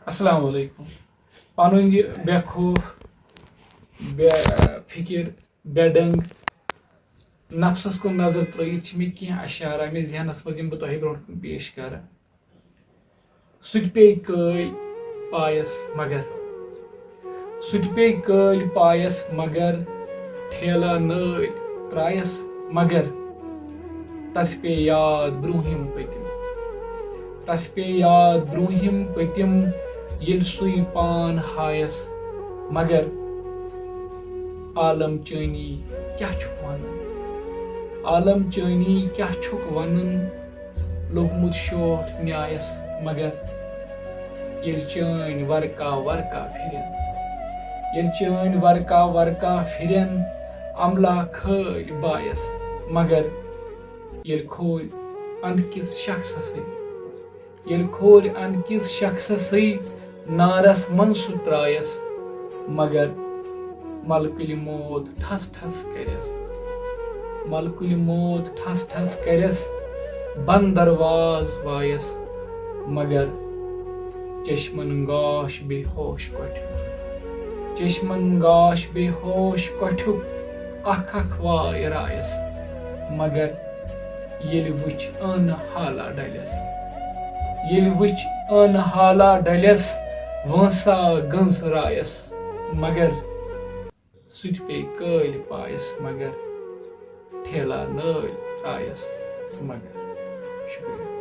अस्सलाम वालेकुम। पनुन यह बेखौफ, बे फिकिर, बेडंग नफ्सस को नजर त्रित मे कह अशारा मे जहनस मज बह तह ब्रोह पेश कर। सह पे कल पायस मगर सह पे कल पायस मगर ठेला नल त्रायस मगर तस पे याद ब्रूहिम पतिम तस पे याद ब्रूहिम पतिम ये सुई पान हायस मगर आलम चानी क्या छुक वन आलम चानी क्या छुक वन लोगमुत शोठ न्यायस मगर ये चान वर्का वर्का फिरन ये चान वर्का वर्का फिरन अमला खल बायस मगर ये खोल अंधकिस शख्स ये खोल अंधकिस शख्स नारस मन सुत्रायस मगर मलकुल मौत ठस ठस करस मलकुल मौत ठस ठस करस बंद दरवाज वायस मगर चश्मन गाश बेहोश कठ्यु चश्मन गाश बेहोश कठ्यु अख अख वाय रायस मगर ये वुच अन हाला डलस ये वुच अन हाला डलस वंसा गंस रायस मगर सुत पे कल पायस मगर ठेला नल त्रायस मगर। शुक्रिया।